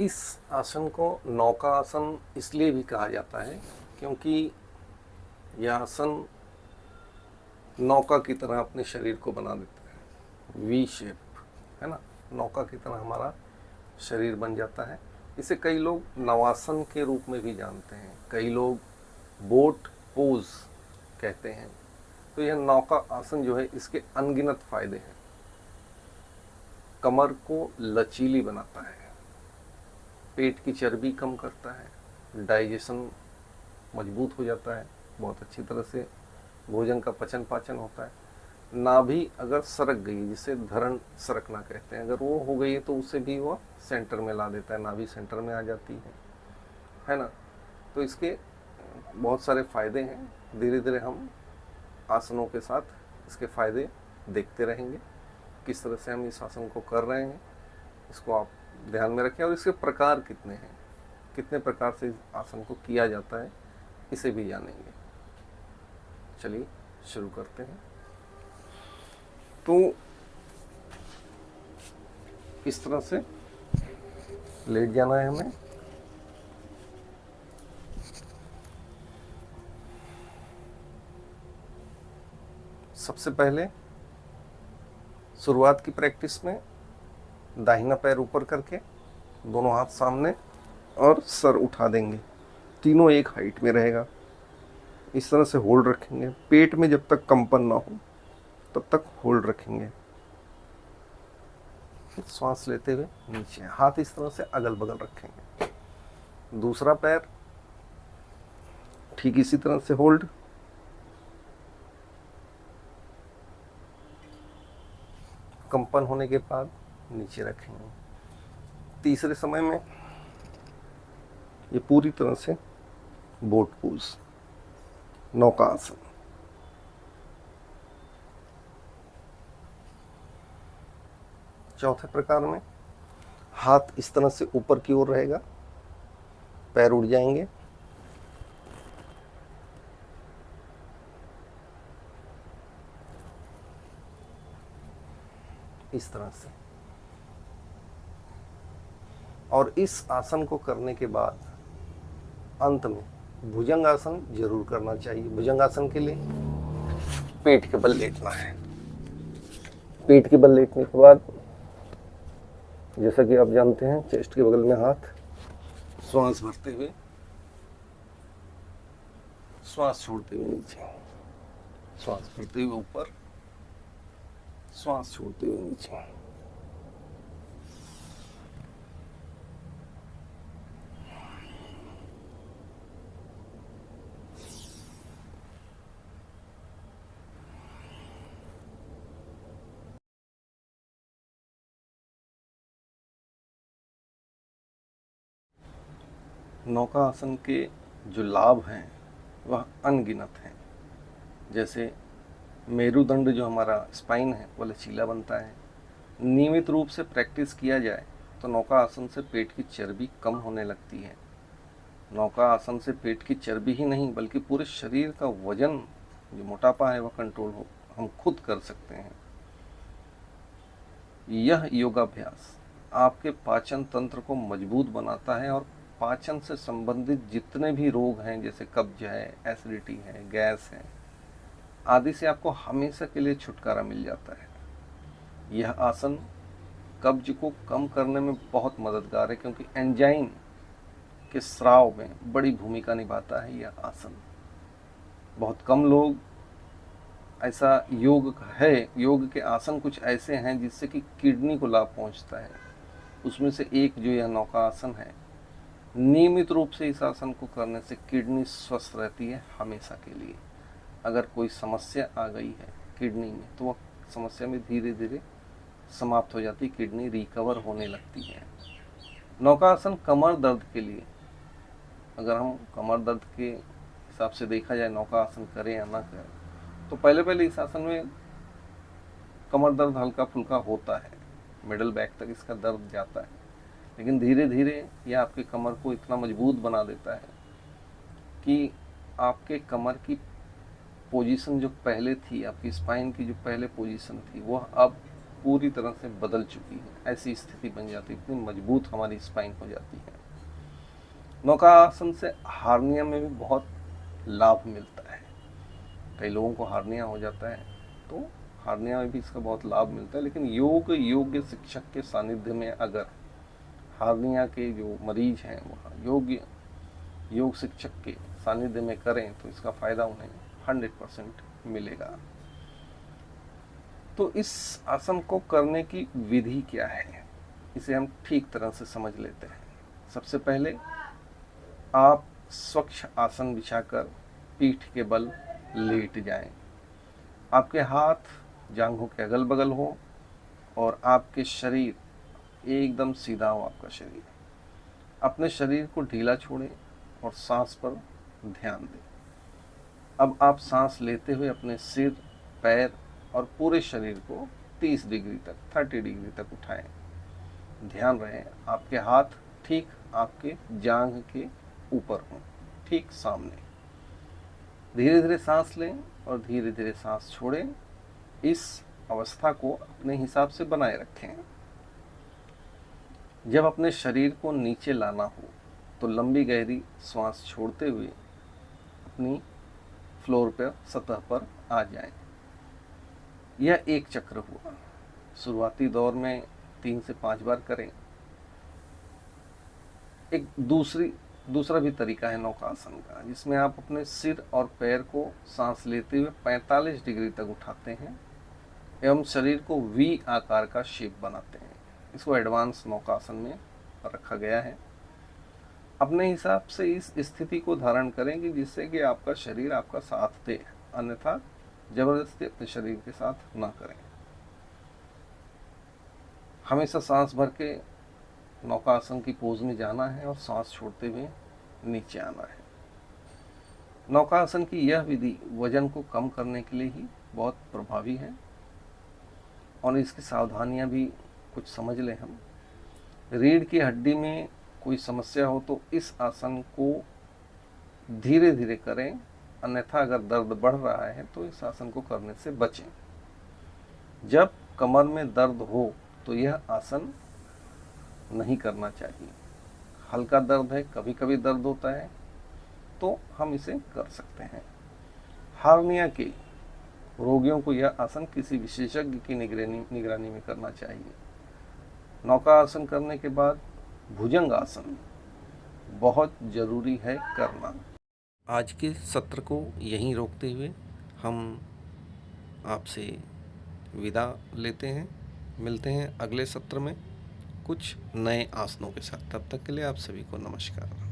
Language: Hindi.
इस आसन को नौका आसन इसलिए भी कहा जाता है क्योंकि यह आसन नौका की तरह अपने शरीर को बना देता है। वी शेप, है ना, नौका की तरह हमारा शरीर बन जाता है। इसे कई लोग नवासन के रूप में भी जानते हैं, कई लोग बोट पोज कहते हैं। तो यह नौका आसन जो है, इसके अनगिनत फायदे हैं। कमर को लचीली बनाता है, पेट की चर्बी कम करता है, डाइजेशन मजबूत हो जाता है, बहुत अच्छी तरह से भोजन का पचन पाचन होता है। नाभि अगर सरक गई, जिसे धरण सरकना कहते हैं, अगर वो हो गई है तो उसे भी वो सेंटर में ला देता है, नाभि सेंटर में आ जाती है ना। तो इसके बहुत सारे फायदे हैं। धीरे धीरे हम आसनों के साथ इसके फायदे देखते रहेंगे, किस तरह से हम इस आसन को कर रहे हैं, इसको आप ध्यान में रखें। और इसके प्रकार कितने हैं, कितने प्रकार से इस आसन को किया जाता है, इसे भी जानेंगे। चलिए शुरू करते हैं। तो इस तरह से लेट जाना है हमें। सबसे पहले शुरुआत की प्रैक्टिस में दाहिना पैर ऊपर करके, दोनों हाथ सामने और सर उठा देंगे, तीनों एक हाइट में रहेगा। इस तरह से होल्ड रखेंगे, पेट में जब तक कंपन ना हो तब तक होल्ड रखेंगे। श्वास लेते हुए नीचे, हाथ इस तरह से अगल बगल रखेंगे। दूसरा पैर ठीक इसी तरह से होल्ड, कंपन होने के बाद नीचे रखेंगे। तीसरे समय में ये पूरी तरह से बोट पोज, नौका आसन। चौथे प्रकार में हाथ इस तरह से ऊपर की ओर रहेगा, पैर उड़ जाएंगे, इस तरह से। और इस आसन को करने के बाद अंत में भुजंगासन जरूर करना चाहिए। भुजंगासन के लिए पेट के बल लेटना है। पेट के बल लेटने के बाद, जैसा कि आप जानते हैं, चेस्ट के बगल में हाथ, श्वास भरते हुए श्वास छोड़ते हुए नीचे, श्वास भरते हुए ऊपर, श्वास छोड़ते हुए नीचे। नौका आसन के जो लाभ हैं वह अनगिनत हैं। जैसे मेरुदंड, जो हमारा स्पाइन है, वो लचीला बनता है। नियमित रूप से प्रैक्टिस किया जाए तो नौका आसन से पेट की चर्बी कम होने लगती है। नौका आसन से पेट की चर्बी ही नहीं बल्कि पूरे शरीर का वजन, जो मोटापा है, वह कंट्रोल हो, हम खुद कर सकते हैं। यह योगाभ्यास आपके पाचन तंत्र को मजबूत बनाता है और पाचन से संबंधित जितने भी रोग हैं, जैसे कब्ज है, एसिडिटी है, गैस है आदि से आपको हमेशा के लिए छुटकारा मिल जाता है। यह आसन कब्ज को कम करने में बहुत मददगार है, क्योंकि एंजाइम के स्राव में बड़ी भूमिका निभाता है यह आसन। बहुत कम लोग ऐसा योग के आसन कुछ ऐसे हैं जिससे कि किडनी को लाभ पहुंचता है। उसमें से एक जो यह नौका आसन है, नियमित रूप से इस आसन को करने से किडनी स्वस्थ रहती है हमेशा के लिए। अगर कोई समस्या आ गई है किडनी में, तो वह समस्या में धीरे धीरे समाप्त हो जाती, किडनी रिकवर होने लगती है। नौका आसन कमर दर्द के लिए, अगर हम कमर दर्द के हिसाब से देखा जाए, नौका आसन करें या ना करें, तो पहले इस आसन में कमर दर्द हल्का फुल्का होता है, मिडल बैक तक इसका दर्द जाता है, लेकिन धीरे धीरे यह आपके कमर को इतना मजबूत बना देता है कि आपके कमर की पोजीशन जो पहले थी, आपकी स्पाइन की जो पहले पोजीशन थी, वह अब पूरी तरह से बदल चुकी है, ऐसी स्थिति बन जाती है, इतनी मजबूत हमारी स्पाइन हो जाती है। नौकासन से हार्निया में भी बहुत लाभ मिलता है। कई लोगों को हार्निया हो जाता है, तो हार्निया में भी इसका बहुत लाभ मिलता है। लेकिन योग योग्य शिक्षक के सानिध्य में अगर हार्निया के जो मरीज हैं वो योग शिक्षक के सानिध्य में करें तो इसका फायदा उन्हें 100% मिलेगा। तो इस आसन को करने की विधि क्या है, इसे हम ठीक तरह से समझ लेते हैं। सबसे पहले आप स्वच्छ आसन बिछाकर पीठ के बल लेट जाएं। आपके हाथ जांघों के अगल बगल हो और आपके शरीर एकदम सीधा हो। आपका शरीर, अपने शरीर को ढीला छोड़ें और सांस पर ध्यान दें। अब आप सांस लेते हुए अपने सिर, पैर और पूरे शरीर को 30 डिग्री तक, 30 डिग्री तक उठाएं। ध्यान रहे आपके हाथ ठीक आपके जांघ के ऊपर हों, ठीक सामने। धीरे धीरे सांस लें और धीरे धीरे सांस छोड़ें। इस अवस्था को अपने हिसाब से बनाए रखें। जब अपने शरीर को नीचे लाना हो तो लंबी गहरी श्वास छोड़ते हुए अपनी फ्लोर पर, सतह पर आ जाएं। यह एक चक्र हुआ। शुरुआती दौर में 3 से 5 बार करें। एक दूसरा भी तरीका है नौकासन का, जिसमें आप अपने सिर और पैर को सांस लेते हुए 45 डिग्री तक उठाते हैं एवं शरीर को वी आकार का शेप बनाते हैं। इसको एडवांस नौकासन में रखा गया है। अपने हिसाब से इस स्थिति को धारण करेंगे जिससे कि आपका शरीर आपका साथ दे, अन्यथा जबरदस्ती अपने शरीर के साथ ना करें। हमेशा सांस भर के नौकासन की पोज में जाना है और सांस छोड़ते हुए नीचे आना है। नौकासन की यह विधि वजन को कम करने के लिए ही बहुत प्रभावी है और इसकी सावधानियां भी कुछ समझ लें हम। रीढ़ की हड्डी में कोई समस्या हो तो इस आसन को धीरे धीरे करें, अन्यथा अगर दर्द बढ़ रहा है तो इस आसन को करने से बचें। जब कमर में दर्द हो तो यह आसन नहीं करना चाहिए। हल्का दर्द है, कभी कभी दर्द होता है, तो हम इसे कर सकते हैं। हार्निया के रोगियों को यह आसन किसी विशेषज्ञ की निगरानी में करना चाहिए। नौका आसन करने के बाद भुजंग आसन बहुत जरूरी है करना। आज के सत्र को यहीं रोकते हुए हम आपसे विदा लेते हैं। मिलते हैं अगले सत्र में कुछ नए आसनों के साथ। तब तक के लिए आप सभी को नमस्कार।